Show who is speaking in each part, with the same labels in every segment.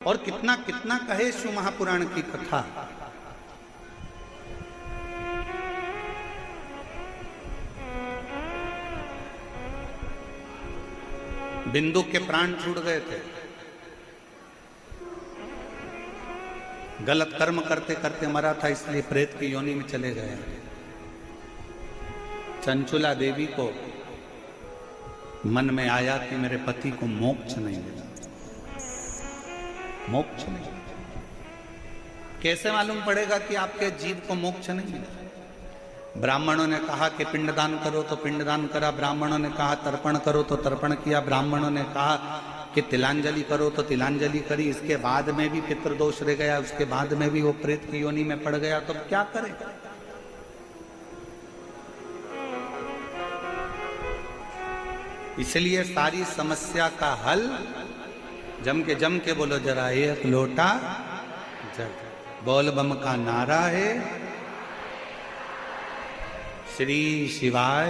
Speaker 1: और कितना कितना कहे शिव महापुराण की कथा। बिंदु के प्राण छूट गए थे, गलत कर्म करते करते मरा था, इसलिए प्रेत की योनि में चले गए। चंचुला देवी को मन में आया कि मेरे पति को मोक्ष नहीं मिला, मोक्ष नहीं। कैसे मालूम पड़ेगा कि आपके जीव को मोक्ष नहीं मिला? ब्राह्मणों ने कहा कि पिंडदान करो तो पिंडदान करा, ब्राह्मणों ने कहा तर्पण करो तो तर्पण किया, ब्राह्मणों ने कहा कि तिलांजलि करो तो तिलांजलि करी। इसके बाद में भी पितृदोष रह गया, उसके बाद में भी वो प्रेत की योनि में पड़ गया, तो क्या करे? इसलिए सारी समस्या का हल जम के बोलो जरा, एक लोटा जल। बोल बम का नारा है, श्री शिवाय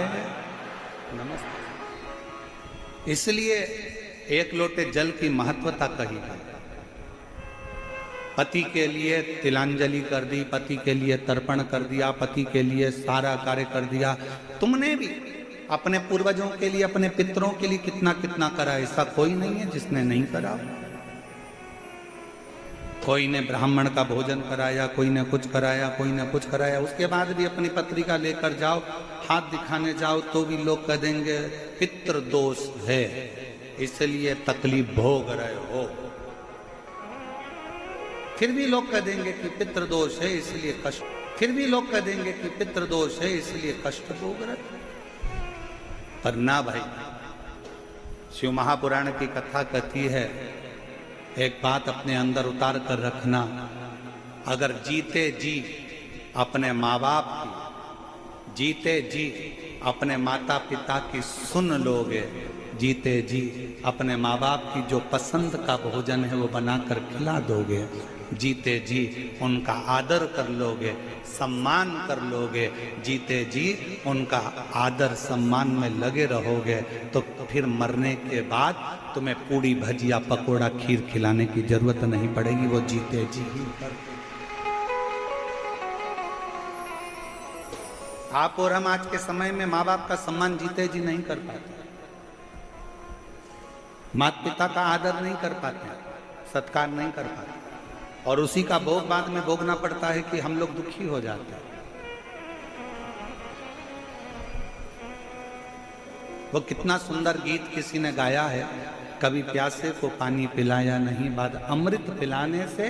Speaker 1: नमस्ते। इसलिए एक लोटे जल की महत्वता कही है। पति के लिए तिलांजलि कर दी, पति के लिए तर्पण कर दिया, पति के लिए सारा कार्य कर दिया। तुमने भी अपने पूर्वजों के लिए, अपने पितरों के लिए कितना कितना करा। ऐसा कोई नहीं है जिसने नहीं करा। कोई ने ब्राह्मण का भोजन कराया, कोई ने कुछ कराया, कोई ने कुछ कराया। उसके बाद भी अपनी पत्रिका लेकर जाओ, हाथ दिखाने जाओ तो भी लोग कह देंगे पितृदोष है, इसलिए तकलीफ भोग रहे हो। फिर भी लोग कह देंगे कि पितृदोष है इसलिए कष्ट, फिर भी लोग कह देंगे कि पितृदोष है इसलिए कष्ट भोग रहे। पर ना भाई, शिव महापुराण की कथा कहती है, एक बात अपने अंदर उतार कर रखना, अगर जीते जी अपने माँ बाप की, जीते जी अपने माता पिता की सुन लोगे, जीते जी अपने माँ बाप की जो पसंद का भोजन है वो बनाकर खिला दोगे, जीते जी उनका आदर कर लोगे, सम्मान कर लोगे, जीते जी उनका आदर सम्मान में लगे रहोगे, तो फिर मरने के बाद तुम्हें पूड़ी भजिया पकोड़ा खीर खिलाने की जरूरत नहीं पड़ेगी, वो जीते जी ही कर। आप और हम आज के समय में माँ बाप का सम्मान जीते जी नहीं कर पाते, माता पिता का आदर नहीं कर पाते, सत्कार नहीं कर पाते, और उसी का भोग बाद में भोगना पड़ता है कि हम लोग दुखी हो जाते हैं। वो कितना सुंदर गीत किसी ने गाया है, कभी प्यासे को पानी पिलाया नहीं, बाद अमृत पिलाने से,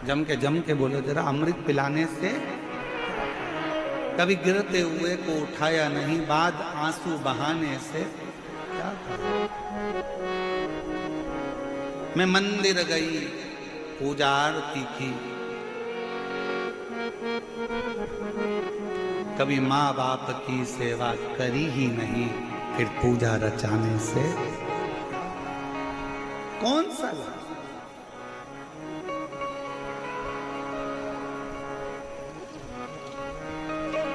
Speaker 1: जम के बोलो जरा, अमृत पिलाने से, कभी गिरते हुए को उठाया नहीं, बाद आंसू बहाने से। क्या मैं मंदिर गई, पूजा आरती की, कभी माँ बाप की सेवा करी ही नहीं, फिर पूजा रचाने से कौन सा लाभ?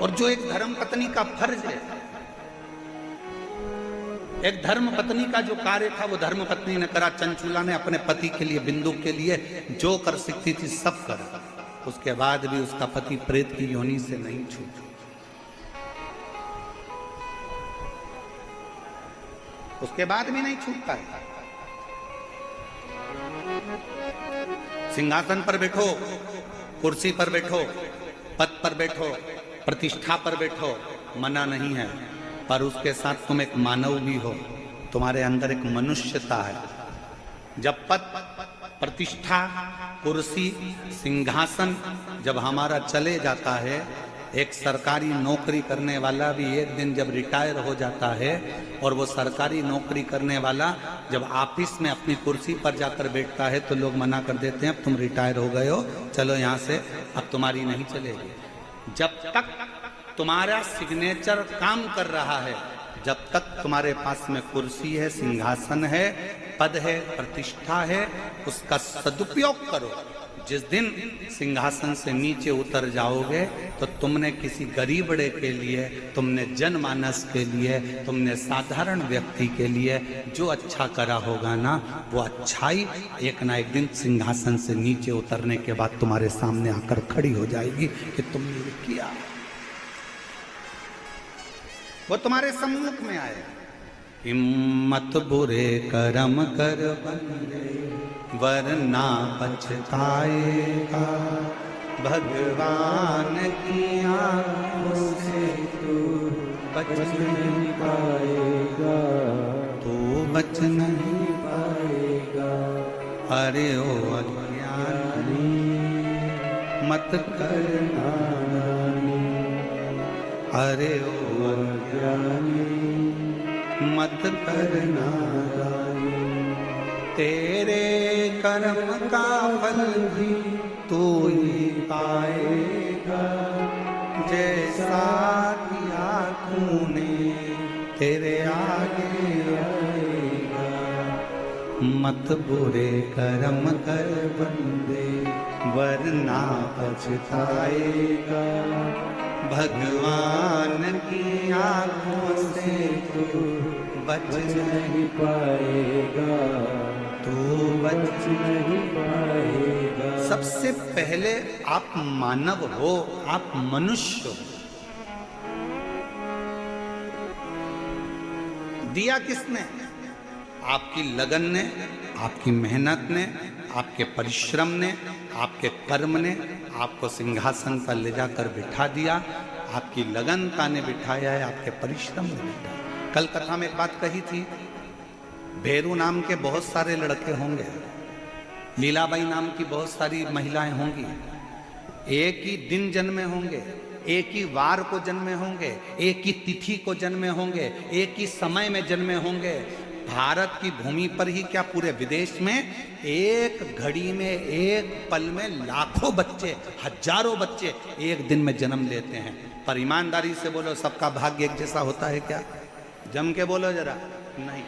Speaker 1: और जो एक धर्म पत्नी का फर्ज है, एक धर्म पत्नी का जो कार्य था वो धर्म पत्नी ने करा। चंचुला ने अपने पति के लिए, बिंदु के लिए जो कर सकती थी सब करा। उसके बाद भी उसका पति प्रेत की योनि से नहीं छूटा। उसके बाद भी नहीं छूटता है। सिंहासन पर बैठो, कुर्सी पर बैठो, पद पर बैठो, प्रतिष्ठा पर बैठो, मना नहीं है, पर उसके साथ तुम एक मानव भी हो, तुम्हारे अंदर एक मनुष्यता है। जब पद, प्रतिष्ठा, कुर्सी, सिंहासन जब हमारा चले जाता है, एक सरकारी नौकरी करने वाला भी एक दिन जब रिटायर हो जाता है, और वो सरकारी नौकरी करने वाला जब ऑफिस में अपनी कुर्सी पर जाकर बैठता है तो लोग मना कर देते हैं, अब तुम रिटायर हो गए हो, चलो यहाँ से, अब तुम्हारी नहीं चलेगी। जब तक तुम्हारा सिग्नेचर काम कर रहा है, जब तक तुम्हारे पास में कुर्सी है, सिंहासन है, पद है, प्रतिष्ठा है, उसका सदुपयोग करो। जिस दिन सिंहासन से नीचे उतर जाओगे तो तुमने किसी गरीबड़े के लिए, तुमने जनमानस के लिए, तुमने साधारण व्यक्ति के लिए जो अच्छा करा होगा ना, वो अच्छाई एक ना एक दिन सिंहासन से नीचे उतरने के बाद तुम्हारे सामने आकर खड़ी हो जाएगी कि तुमने ये किया। वो तुम्हारे सम्मुख में आएगा। हिम्मत बुरे कर्म कर बंदे वरना पछताएगा, भगवान की आंखों से तू बच नहीं पाएगा, तू बच नहीं पाएगा। अरे ओ अज्ञानी मत करना, अरे ओ अज्ञानी मत करना, तेरे कर्म का फल भी तू ही पाएगा, जैसा किया तूने तेरे आगे आएगा। मत बुरे कर्म कर बंदे वरना पछताएगा, भगवान की आंखों से तू बच नहीं पाएगा, तू बच नहीं पाएगा। सबसे पहले आप मानव हो, आप मनुष्य हो। दिया किसने? आपकी लगन ने, आपकी मेहनत ने, आपके परिश्रम ने, आपके कर्म ने आपको सिंहासन पर ले जाकर बिठा दिया। आपकी लगनता ने बिठाया है, आपके परिश्रम ने बिठाया। कल कथा में एक बात कही थी, भेरू नाम के बहुत सारे लड़के होंगे, लीलाबाई नाम की बहुत सारी महिलाएं होंगी, एक ही दिन जन्मे होंगे, एक ही वार को जन्मे होंगे, एक ही तिथि को जन्मे होंगे, एक ही समय में जन्मे होंगे। भारत की भूमि पर ही क्या पूरे विदेश में एक घड़ी में, एक पल में लाखों बच्चे, हजारों बच्चे एक दिन में जन्म लेते हैं। पर ईमानदारी से बोलो, सबका भाग्य एक जैसा होता है क्या? जम के बोलो जरा। नहीं,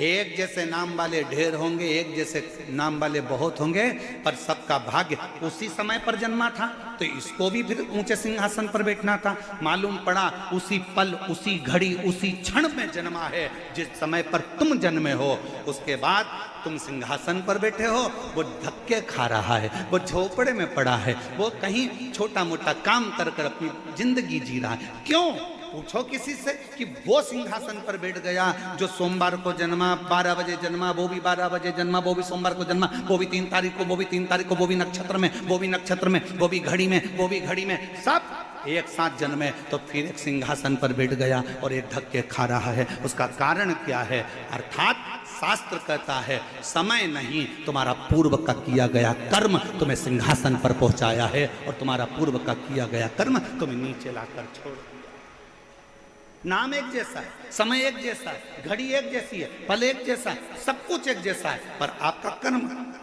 Speaker 1: एक जैसे नाम वाले ढेर होंगे, एक जैसे नाम वाले बहुत होंगे, पर सबका भाग्य उसी समय पर जन्मा था, तो इसको भी फिर ऊंचे सिंहासन पर बैठना था। मालूम पड़ा उसी पल, उसी घड़ी, उसी क्षण में जन्मा है जिस समय पर तुम जन्मे हो। उसके बाद तुम सिंहासन पर बैठे हो, वो धक्के खा रहा है, वो झोपड़े में पड़ा है, वो कहीं छोटा मोटा काम कर कर अपनी जिंदगी जी रहा है। क्यों? पूछो किसी से कि वो सिंहासन पर बैठ गया जो सोमवार को जन्मा, 12 बजे जन्मा, वो भी 12 बजे जन्मा, वो भी सोमवार को जन्मा, वो भी 3 तारीख को, वो भी 3 तारीख को, वो भी नक्षत्र में, वो भी नक्षत्र में, वो भी घड़ी में, वो भी घड़ी में, सब एक साथ जन्मे, तो फिर एक सिंहासन पर बैठ गया और एक धक्के खा रहा है। उसका कारण क्या है? अर्थात शास्त्र कहता है समय नहीं, तुम्हारा पूर्व का किया गया कर्म तुम्हें सिंहासन पर पहुंचाया है, और तुम्हारा पूर्व का किया गया कर्म तुम्हें नीचे लाकर छोड़। नाम एक जैसा है, समय एक जैसा है, घड़ी एक जैसी है, पल एक जैसा है, सब कुछ एक जैसा है, पर आपका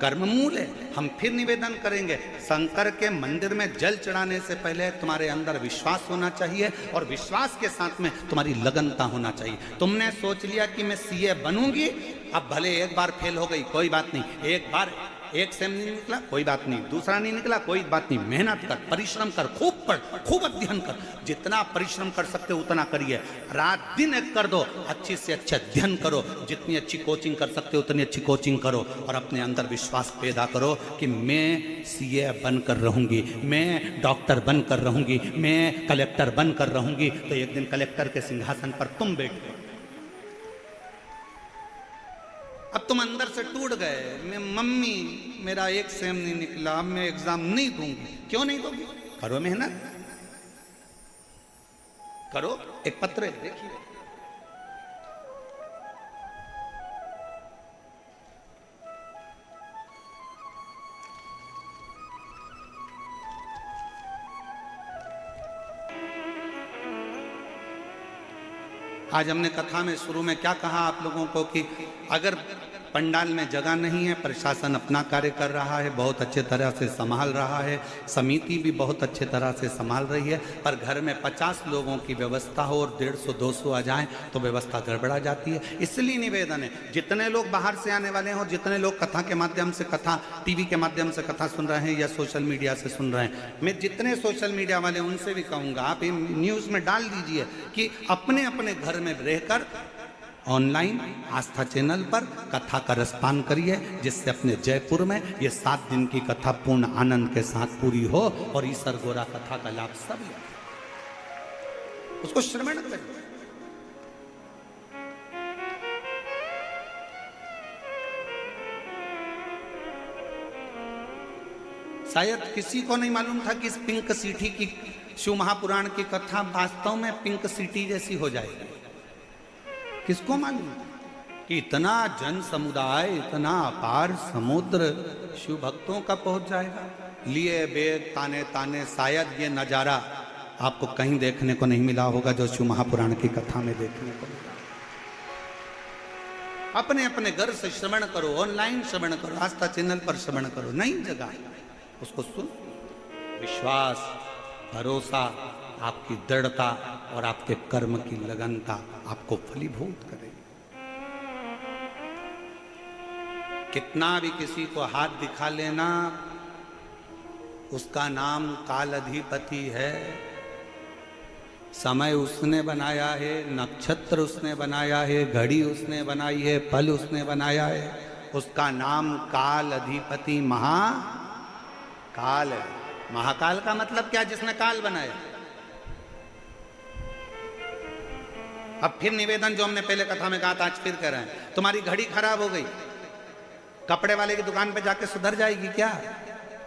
Speaker 1: कर्म मूल है। हम फिर निवेदन करेंगे, शंकर के मंदिर में जल चढ़ाने से पहले तुम्हारे अंदर विश्वास होना चाहिए, और विश्वास के साथ में तुम्हारी लगनता होना चाहिए। तुमने सोच लिया कि मैं सीए बनूंगी, अब भले एक बार फेल हो गई कोई बात नहीं, एक बार एक सेम नहीं निकला कोई बात नहीं, दूसरा नहीं निकला कोई बात नहीं, मेहनत कर, परिश्रम कर, खूब पढ़, खूब अध्ययन कर, जितना परिश्रम कर सकते हो उतना करिए, रात दिन एक कर दो, अच्छे से अच्छे अध्ययन करो, जितनी अच्छी कोचिंग कर सकते हो उतनी अच्छी कोचिंग करो, और अपने अंदर विश्वास पैदा करो कि मैं सीए बनकर रहूंगी, मैं डॉक्टर बनकर रहूंगी, मैं कलेक्टर बनकर रहूंगी। तो एक दिन कलेक्टर के सिंहासन पर तुम बैठ गए। अब तुम अंदर से टूट गए, मैं मम्मी मेरा एक सेम नहीं निकला, अब मैं एग्जाम नहीं दूंगी। क्यों नहीं दोगी? करो मेहनत, करो। एक पत्र है, देखिए, आज हमने कथा में शुरू में क्या कहा आप लोगों को कि अगर पंडाल में जगह नहीं है, प्रशासन अपना कार्य कर रहा है, बहुत अच्छे तरह से संभाल रहा है, समिति भी बहुत अच्छे तरह से संभाल रही है, पर घर में 50 लोगों की व्यवस्था हो और 150-200 आ जाएं तो व्यवस्था गड़बड़ा जाती है। इसलिए निवेदन है, जितने लोग बाहर से आने वाले हैं और जितने लोग कथा के माध्यम से, कथा टीवी के माध्यम से कथा सुन रहे हैं या सोशल मीडिया से सुन रहे हैं, मैं जितने सोशल मीडिया वाले उनसे भी कहूँगा, आप न्यूज़ में डाल दीजिए कि अपने अपने घर में रहकर ऑनलाइन आस्था चैनल पर कथा का रसपान करिए, जिससे अपने जयपुर में ये 7 दिन की कथा पूर्ण आनंद के साथ पूरी हो और ईसर गोरा कथा का लाभ सब ले, उसको श्रवण करिए। शायद किसी को नहीं मालूम था कि इस पिंक सिटी की शिव महापुराण की कथा वास्तव में पिंक सिटी जैसी हो जाएगी। किसको मालूम कि इतना जन समुदाय, इतना अपार समुद्र शिव भक्तों का पहुंच जाएगा। लिए बेग ताने ताने, शायद ये नजारा आपको कहीं देखने को नहीं मिला होगा जो शिव महापुराण की कथा में देखने को मिला। अपने अपने घर से श्रवण करो, ऑनलाइन श्रवण करो, आस्था चैनल पर श्रवण करो, नई जगह है, उसको सुन। विश्वास, भरोसा, आपकी दृढ़ता और आपके कर्म की लगनता आपको फलीभूत करेगी। कितना भी किसी को हाथ दिखा लेना, उसका नाम काल अधिपति है। समय उसने बनाया है, नक्षत्र उसने बनाया है, घड़ी उसने बनाई है, पल उसने बनाया है, उसका नाम काल अधिपति महाकाल है। महाकाल का मतलब क्या? जिसने काल बनाया। अब फिर निवेदन जो हमने पहले कथा में कहा था, आज फिर कह रहे हैं, तुम्हारी घड़ी खराब हो गई, कपड़े वाले की दुकान पे जाके सुधर जाएगी क्या?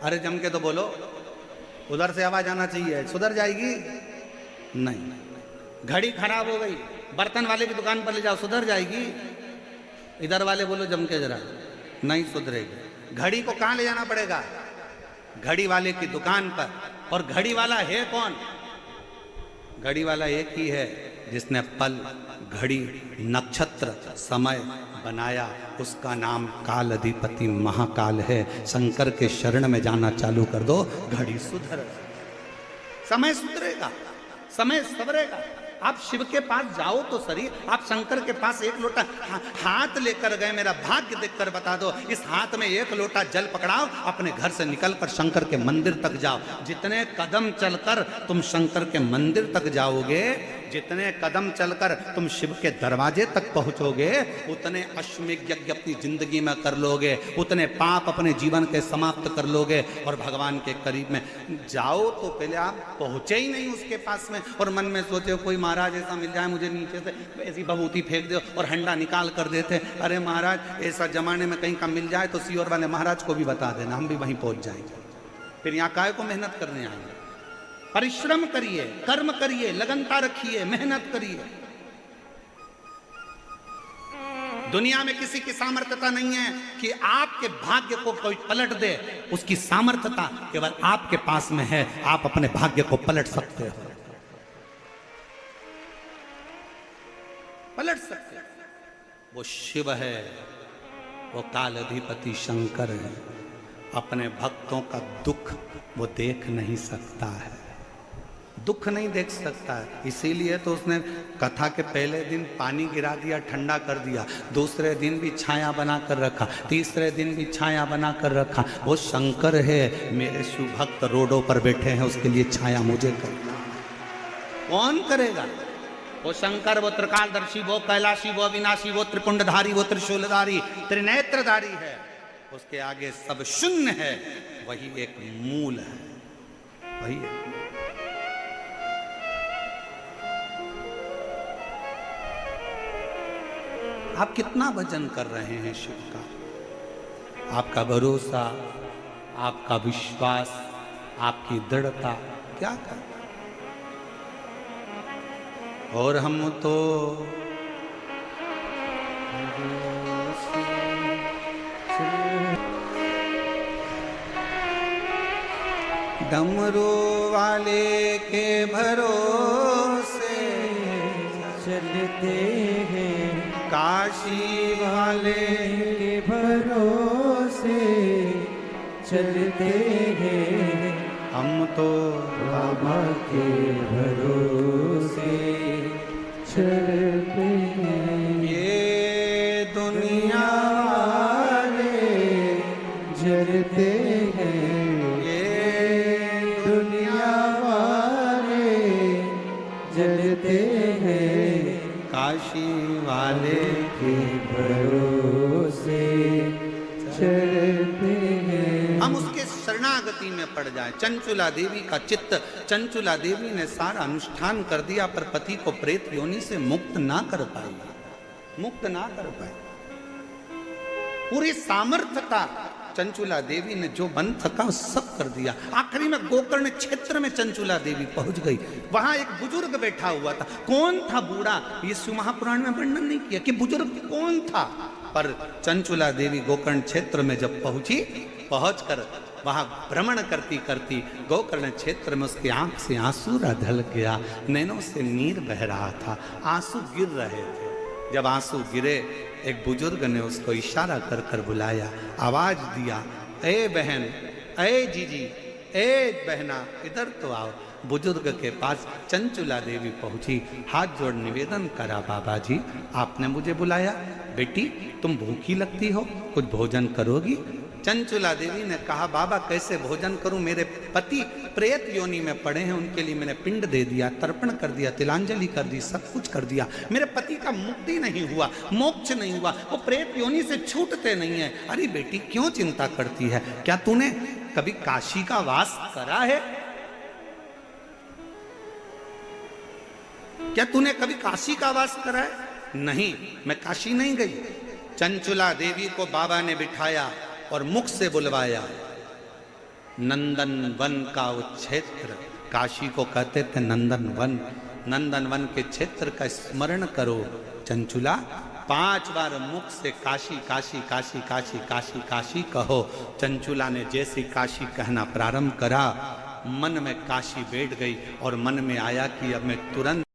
Speaker 1: अरे जम के तो बोलो, उधर से आवाज आना चाहिए, सुधर जाएगी? नहीं। घड़ी खराब हो गई, बर्तन वाले की दुकान पर ले जाओ, सुधर जाएगी? इधर वाले बोलो जम के जरा, नहीं सुधरेगी। घड़ी को कहां ले जाना पड़ेगा? घड़ी वाले की दुकान पर। और घड़ी वाला है कौन? घड़ी वाला एक ही है जिसने पल, घड़ी, नक्षत्र, समय बनाया, उसका नाम काल अधिपति महाकाल है। शंकर के शरण में जाना चालू कर दो, घड़ी सुधर, समय सुधरेगा, समय सवरेगा। आप शिव के पास जाओ तो सही, आप शंकर के पास एक लोटा हाथ लेकर गए, मेरा भाग्य देखकर बता दो, इस हाथ में एक लोटा जल पकड़ाओ, अपने घर से निकलकर शंकर के मंदिर तक जाओ। जितने कदम चलकर तुम शंकर के मंदिर तक जाओगे, जितने कदम चलकर तुम शिव के दरवाजे तक पहुंचोगे, उतने अश्वमेध यज्ञ अपनी जिंदगी में कर लोगे, उतने पाप अपने जीवन के समाप्त कर लोगे और भगवान के करीब में जाओ। तो पहले आप पहुंचे ही नहीं उसके पास में और मन में सोचे कोई महाराज ऐसा मिल जाए मुझे, नीचे से ऐसी बबूती फेंक दो और हंडा निकाल कर देते। अरे महाराज ऐसा जमाने में कहीं का मिल जाए तो सीओर वाले महाराज को भी बता देना, हम भी वहीं पहुंच जाएंगे। फिर यहाँ काहे को मेहनत करने आएंगे? परिश्रम करिए, कर्म करिए, लगनता रखिए, मेहनत करिए। दुनिया में किसी की सामर्थ्यता नहीं है कि आपके भाग्य को कोई पलट दे, उसकी सामर्थ्यता केवल आपके पास में है। आप अपने भाग्य को पलट सकते हो, पलट सकते हो। वो शिव है, वो काल अधिपति शंकर है। अपने भक्तों का दुख वो देख नहीं सकता है, दुख नहीं देख सकता है। इसीलिए तो उसने कथा के पहले दिन पानी गिरा दिया, ठंडा कर दिया, दूसरे दिन भी छाया बना कर रखा, तीसरे दिन भी छाया बना कर रखा। वो शंकर है, मेरे शिव भक्त रोडों पर बैठे हैं, उसके लिए छाया मुझे करना। कौन करेगा? वो शंकर, वो त्रिकालदर्शी, वो कैलाशी, वो अविनाशी, वो त्रिपुंडधारी, वो त्रिशूलधारी, त्रिनेत्रधारी है। उसके आगे सब शून्य है, वही एक मूल है, वही है। आप कितना भजन कर रहे हैं शिव का? आपका भरोसा, आपका विश्वास, आपकी दृढ़ता क्या कर? और हम तो डमरू वाले के भरोसे चलते हैं, काशी वाले
Speaker 2: के भरोसे चलते हैं,
Speaker 1: हम तो
Speaker 2: बाबा के भरोसे चलते हैं।
Speaker 1: ये दुनिया
Speaker 2: वाले जलते हैं,
Speaker 1: ये
Speaker 2: दुनिया वाले जलते हैं,
Speaker 1: काशी वाले
Speaker 2: के भरोसे चलते हैं।
Speaker 1: हम उसके शरणागति में पड़ जाए। चंचुला देवी का चित्त, चंचुला देवी ने सारा अनुष्ठान कर दिया पर पति को प्रेत योनि से मुक्त ना कर पाई, मुक्त ना कर पाई। पूरी सामर्थ्य था चंचुला देवी ने, जो बन सका सब कर दिया। आखिरी में गोकर्ण क्षेत्र में चंचुला देवी पहुंच गई। वहां एक बुजुर्ग बैठा हुआ था। कौन था बूढ़ा, ये शिव महापुराण में वर्णन नहीं किया कि बुजुर्ग कौन था, पर चंचुला देवी गोकर्ण क्षेत्र में जब पहुंची, पहुंचकर वहां भ्रमण करती करती गोकर्ण क्षेत्र में उसकी आंख से आंसू ढल गया, नैनों से नीर बह रहा था, आंसू गिर रहे थे। जब आंसू गिरे, एक बुजुर्ग ने उसको इशारा कर कर बुलाया, आवाज दिया, ए बहन, ए जीजी, ए बहना, इधर तो आओ। बुजुर्ग के पास चंचुला देवी पहुंची, हाथ जोड़ निवेदन करा, बाबा जी आपने मुझे बुलाया, बेटी तुम भूखी लगती हो, कुछ भोजन करोगी? चंचुला देवी ने कहा, बाबा कैसे भोजन करूं, मेरे पति प्रेत योनि में पड़े हैं, उनके लिए मैंने पिंड दे दिया, तर्पण कर दिया, तिलांजलि कर दी, सब कुछ कर दिया, मेरे पति का मुक्ति नहीं हुआ, मोक्ष नहीं हुआ, वो प्रेत योनि से छूटते नहीं है। अरे बेटी क्यों चिंता करती है, क्या तूने कभी काशी का वास करा है? क्या तूने कभी काशी का वास करा है? नहीं, मैं काशी नहीं गई। चंचुला देवी को बाबा ने बिठाया और मुख से बुलवाया। नंदन वन का वो क्षेत्र, काशी को कहते थे नंदन वन, नंदन वन के क्षेत्र का स्मरण करो। चंचुला 5 बार मुख से काशी काशी काशी काशी काशी काशी कहो। चंचुला ने जैसी काशी कहना प्रारंभ करा, मन में काशी बैठ गई और मन में आया कि अब मैं तुरंत